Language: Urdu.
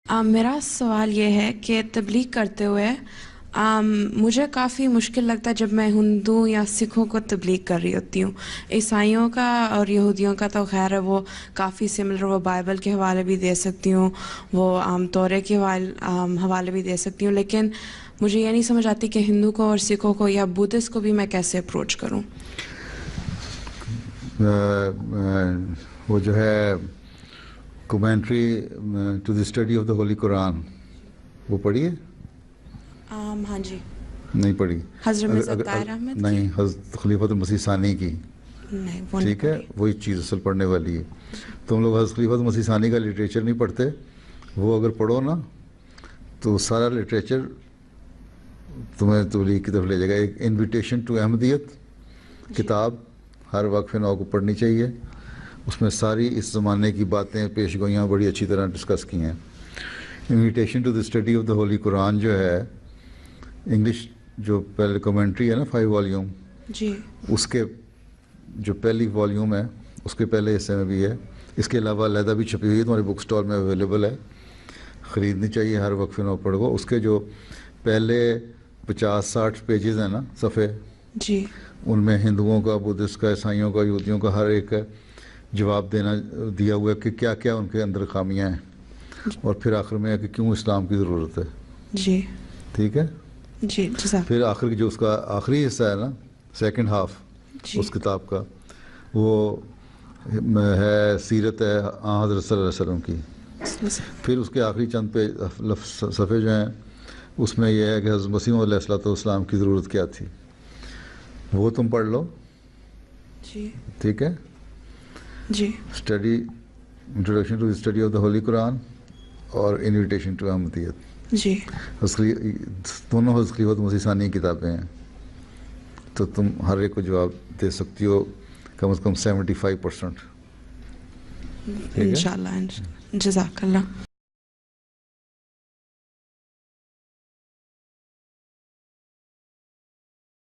میرا سوال یہ ہے کہ تبلیغ کرتے ہوئے مجھے کافی مشکل لگتا ہے جب میں ہندو یا سکھوں کو تبلیغ کر رہی ہوتی ہوں. عیسائیوں کا اور یہودیوں کا تو خیر ہے وہ کافی سملر، وہ بائبل کے حوالے بھی دے سکتی ہوں، وہ تورے کے حوالے بھی دے سکتی ہوں، لیکن مجھے یہ نہیں سمجھ آتی کہ ہندو کو اور سکھوں کو یا بدھسٹ کو بھی میں کیسے اپروچ کروں. وہ جو ہے commentary to the study of the holy Quran وہ پڑھی ہے؟ ہاں جی. نہیں پڑھی؟ حضرت مرزا طاہر احمد نہیں، حضرت خلیفۃ المسیح ثانی کی. نہیں، وہ نہیں ٹھیک ہے، وہی چیز اصل پڑھنے والی ہے. تم لوگ حضرت خلیفۃ المسیح ثانی کا لٹریچر نہیں پڑھتے، وہ اگر پڑھو نا تو سارا لٹریچر تمہیں تبلیغ کی طرف لے جائے گا. ایک انویٹیشن ٹو احمدیت کتاب ہر وقف نو کو پڑھنی چاہیے. اس میں ساری اس زمانے کی باتیں، پیش گوئیاں بڑی اچھی طرح ڈسکس کی ہیں. Invitation to the study of the holy Quran جو ہے انگلش جو پہلے کمنٹری ہے نا 5 والیوم جی، اس کے جو پہلی والیوم ہے اس کے پہلے حصے میں بھی ہے. اس کے علاوہ علیحدہ بھی چھپی ہوئی ہے، تمہاری بک سٹور میں اویلیبل ہے، خریدنی چاہیے. ہر وقف نو پڑھو. اس کے جو پہلے 50-60 پیجز ہیں نا، صفحے، جی، ان میں ہندوؤں کا، بدھسٹ کا، عیسائیوں کا، یہودیوں کا ہر ایک جواب دیا ہوا ہے کہ کیا کیا ان کے اندر خامیاں ہیں، اور پھر آخر میں ہے کہ کیوں اسلام کی ضرورت ہے. جی، ٹھیک ہے. جی، جزاک. پھر آخر کی جو اس کا آخری حصہ ہے نا، سیکنڈ ہاف جی، اس کتاب کا، وہ ہے سیرت ہے حضرت صلی اللہ علیہ وسلم کی. پھر اس کے آخری چند صفحے جو ہیں اس میں یہ ہے کہ حضرت مسیح علیہ الصلوۃ والسلام کی ضرورت کیا تھی. وہ تم پڑھ لو. جی، ٹھیک ہے. جی، study introduction to the study of the holy Quran اور انویٹیشن ٹو احمدیت، جی، دونوں حضرت خلیفۃ مسیح ثانی کی کتابیں ہیں. تو تم ہر ایک کو جواب دے سکتی ہو کم از کم 75%. انشاءاللہ. جزاک اللہ.